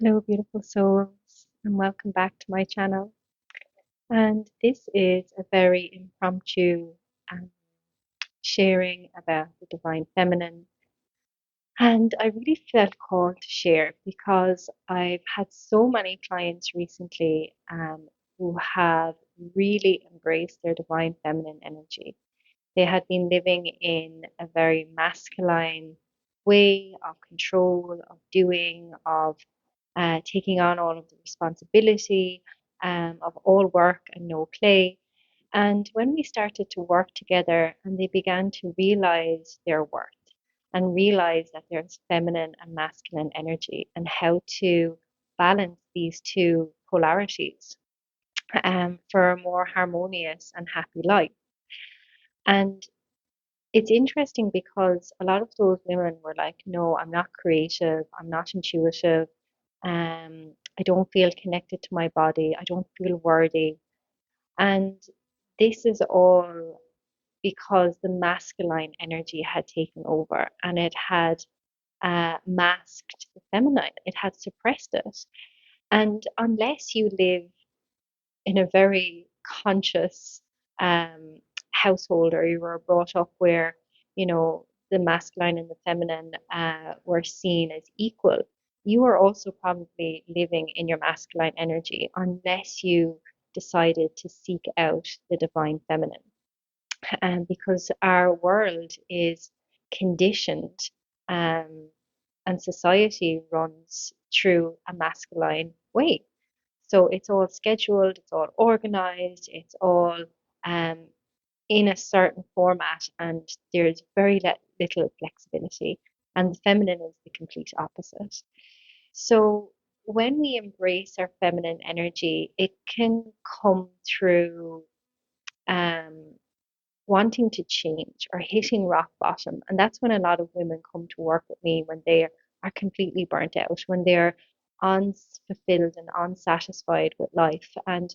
Hello, beautiful souls, and welcome back to my channel. And this is a very impromptu um, sharing about the divine feminine. And I really felt called to share because I've had so many clients recently who have really embraced their divine feminine energy. They had been living in a very masculine way of control, of doing, of taking on all of the responsibility of all work and no play. And when we started to work together and they began to realize their worth and realize that there's feminine and masculine energy and how to balance these two polarities for a more harmonious and happy life. And it's interesting because a lot of those women were like, no, I'm not creative, I'm not intuitive, I don't feel connected to my body, I don't feel worthy. And this is all because the masculine energy had taken over and it had masked the feminine, it had suppressed it. And unless you live in a very conscious um, household or you were brought up where, the masculine and the feminine were seen as equal, you are also probably living in your masculine energy unless you decided to seek out the divine feminine. Because our world is conditioned um, and society runs through a masculine way. So it's all scheduled, it's all organized, it's all um, in a certain format, and there's very little flexibility. And the feminine is the complete opposite. So when we embrace our feminine energy, it can come through um, wanting to change or hitting rock bottom. And that's when a lot of women come to work with me when they are completely burnt out, when they're unfulfilled and unsatisfied with life. And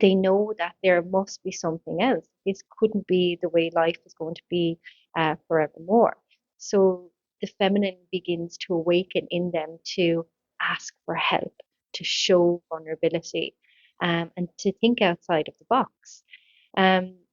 they know that there must be something else. This couldn't be the way life is going to be forevermore. So the feminine begins to awaken in them to ask for help, to show vulnerability, and to think outside of the box.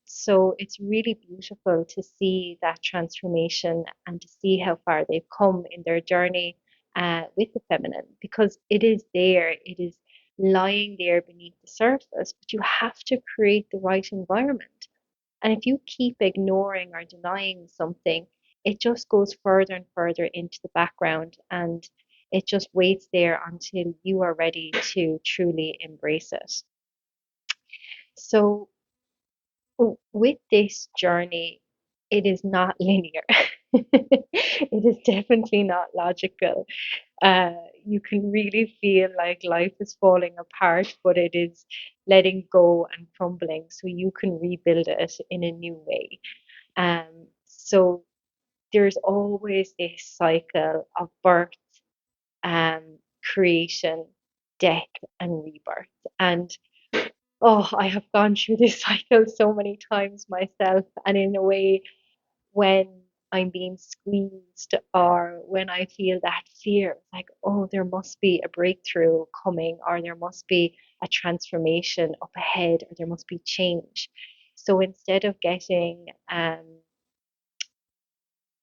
So it's really beautiful to see that transformation and to see how far they've come in their journey with the feminine because it is there, it is lying there beneath the surface, but you have to create the right environment. And if you keep ignoring or denying something, it just goes further and further into the background and it just waits there until you are ready to truly embrace it. So, with this journey, it is not linear. It is definitely not logical. Uh, you can really feel like life is falling apart, but it is letting go and crumbling so you can rebuild it in a new way. So there's always this cycle of birth, creation, death, and rebirth. And oh, I have gone through this cycle so many times myself, and in a way, when I'm being squeezed or when I feel that fear, like, oh, there must be a breakthrough coming, or there must be a transformation up ahead, or there must be change. So instead of getting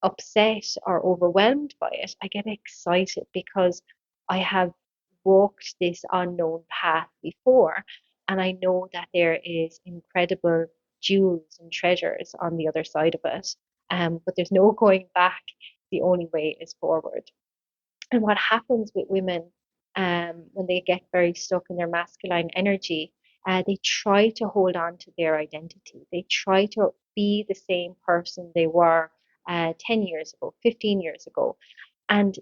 upset or overwhelmed by it, I get excited because I have walked this unknown path before and I know that there is incredible jewels and treasures on the other side of it. But there's no going back. The only way is forward. And what happens with women when they get very stuck in their masculine energy, they try to hold on to their identity. They try to be the same person they were 10 years ago, 15 years ago. And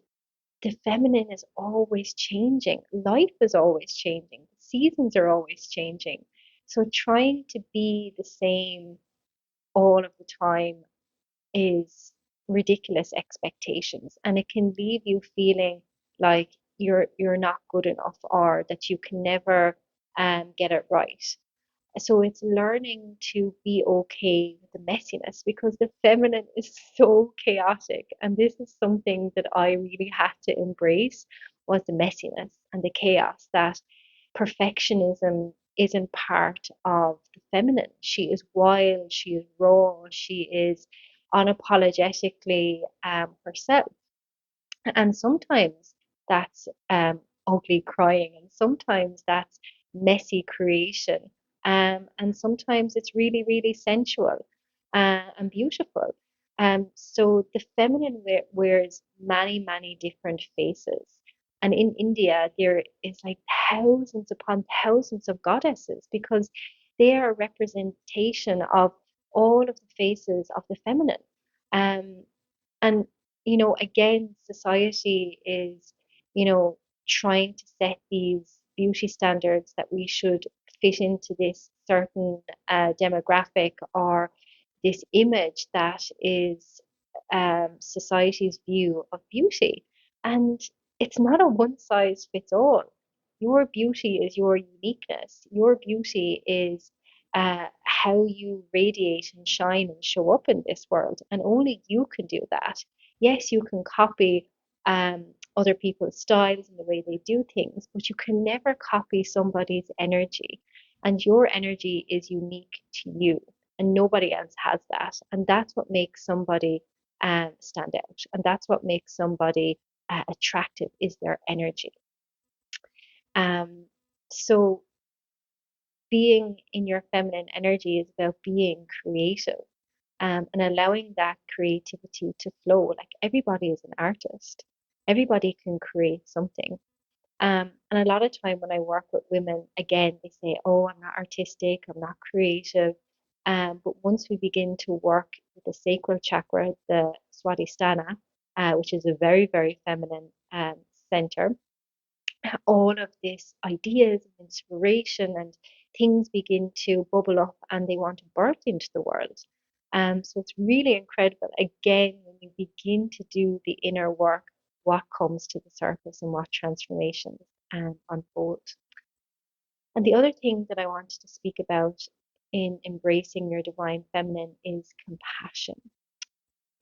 the feminine is always changing. Life is always changing. The seasons are always changing. So trying to be the same all of the time is ridiculous expectations and it can leave you feeling like you're not good enough or that you can never get it right. So it's learning to be okay with the messiness because the feminine is so chaotic and this is something that I really had to embrace was the messiness and the chaos, that perfectionism isn't part of the feminine. She is wild, she is raw, she is unapologetically herself. And sometimes that's ugly crying, and sometimes that's messy creation. And sometimes it's really, really sensual and beautiful. So the feminine wears many, many different faces. And in India, there is like thousands upon thousands of goddesses, because they are a representation of all of the faces of the feminine. Um, and, again, society is, trying to set these beauty standards that we should fit into this certain demographic, or this image that is society's view of beauty. And it's not a one size fits all. Your beauty is your uniqueness. Your beauty is how you radiate and shine and show up in this world. And only you can do that. Yes, you can copy other people's styles and the way they do things, but you can never copy somebody's energy. And your energy is unique to you, and nobody else has that. And that's what makes somebody stand out. And that's what makes somebody attractive, is their energy. Um, so being in your feminine energy is about being creative, and allowing that creativity to flow. Like, everybody is an artist, everybody can create something. And a lot of time when I work with women, again, they say, "Oh, I'm not artistic, I'm not creative." But once we begin to work with the sacral chakra, the Swadhisthana, which is a very, very feminine center, all of this ideas and inspiration and things begin to bubble up, and they want to birth into the world. So it's really incredible. Again, when you begin to do the inner work, what comes to the surface and what transformations unfold. And the other thing that I wanted to speak about in embracing your divine feminine is compassion.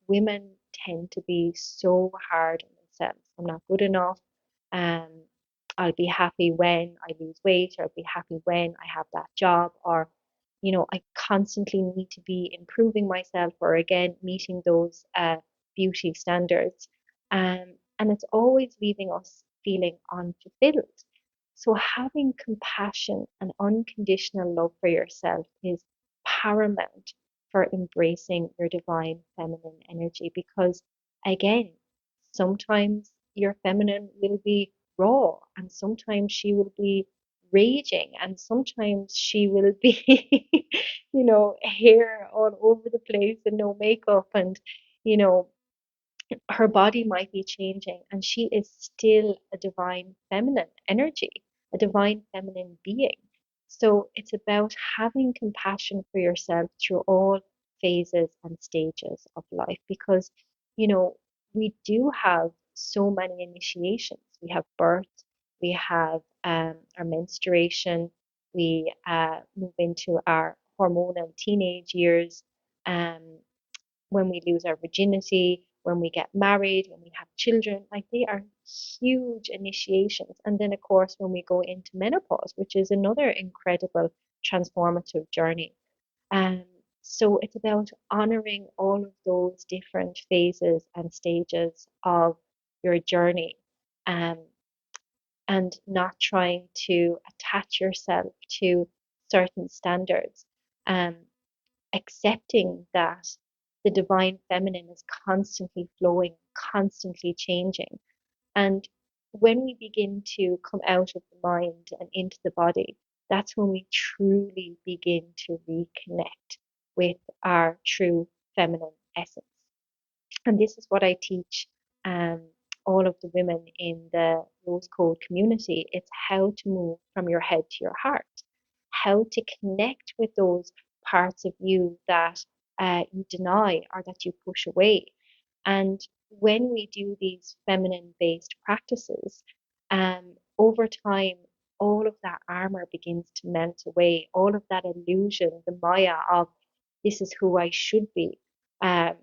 Women tend to be so hard on themselves. I'm not good enough. Um, I'll be happy when I lose weight, or I'll be happy when I have that job, or, I constantly need to be improving myself, or again, meeting those beauty standards. And it's always leaving us feeling unfulfilled. So having compassion and unconditional love for yourself is paramount for embracing your divine feminine energy, because again, sometimes your feminine will be raw, and sometimes she will be raging, and sometimes she will be hair all over the place and no makeup, and you know her body might be changing, and she is still a divine feminine energy, a divine feminine being. So it's about having compassion for yourself through all phases and stages of life, because, you know, we do have so many initiations. We have birth, we have our menstruation, we move into our hormonal teenage years. Um, when we lose our virginity, when we get married, when we have children, like, they are huge initiations. And then, of course, when we go into menopause, which is another incredible transformative journey. Um, so it's about honoring all of those different phases and stages of your journey, um, and not trying to attach yourself to certain standards. Um, Accepting that the divine feminine is constantly flowing, constantly changing. And when we begin to come out of the mind and into the body, that's when we truly begin to reconnect with our true feminine essence. And this is what I teach all of the women in the Rose Code community. It's how to move from your head to your heart, how to connect with those parts of you that you deny or that you push away. And when we do these feminine based practices, over time, all of that armor begins to melt away, all of that illusion, the Maya of this is who I should be. Um,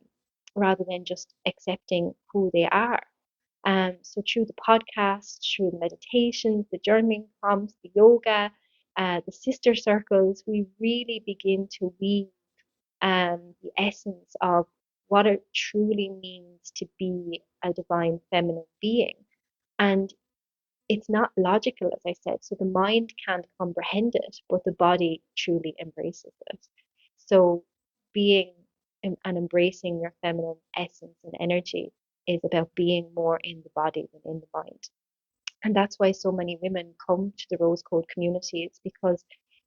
Rather than just accepting who they are. So through the podcast, through the meditations, the journaling prompts, the yoga, the sister circles, we really begin to weave the essence of what it truly means to be a divine feminine being. And it's not logical, as I said. So the mind can't comprehend it, but the body truly embraces it. So being and embracing your feminine essence and energy is about being more in the body than in the mind. And that's why so many women come to the Rose Code community. It's because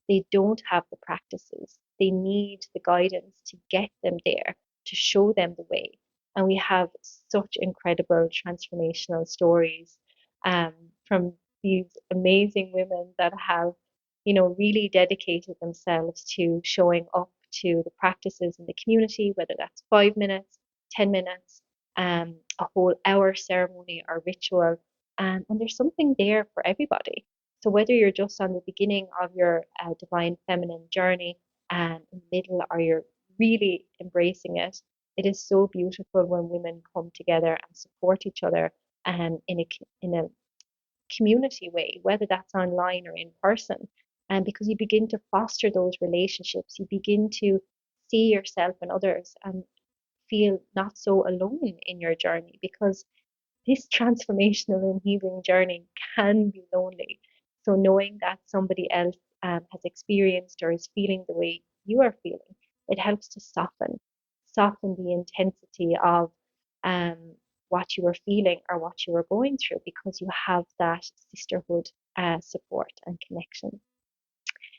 they don't have the practices. They need the guidance to get them there, to show them the way. And we have such incredible transformational stories um, from these amazing women that have, really dedicated themselves to showing up to the practices in the community, whether that's 5 minutes, 10 minutes, a whole hour ceremony or ritual, and there's something there for everybody. So whether you're just on the beginning of your divine feminine journey and in the middle, or you're really embracing it, it is so beautiful when women come together and support each other in a community way, whether that's online or in person. And because you begin to foster those relationships, you begin to see yourself and others and feel not so alone in your journey, because this transformational and healing journey can be lonely. So knowing that somebody else has experienced or is feeling the way you are feeling, it helps to soften the intensity of um, what you are feeling or what you are going through, because you have that sisterhood support and connection.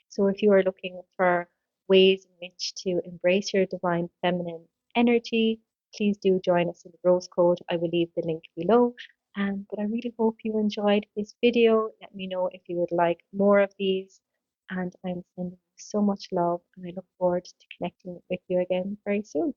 So if you are looking for ways in which to embrace your divine feminine energy, please do join us in the Rose Code. I will leave the link below. But I really hope you enjoyed this video. Let me know if you would like more of these. And I'm sending you so much love, and I look forward to connecting with you again very soon.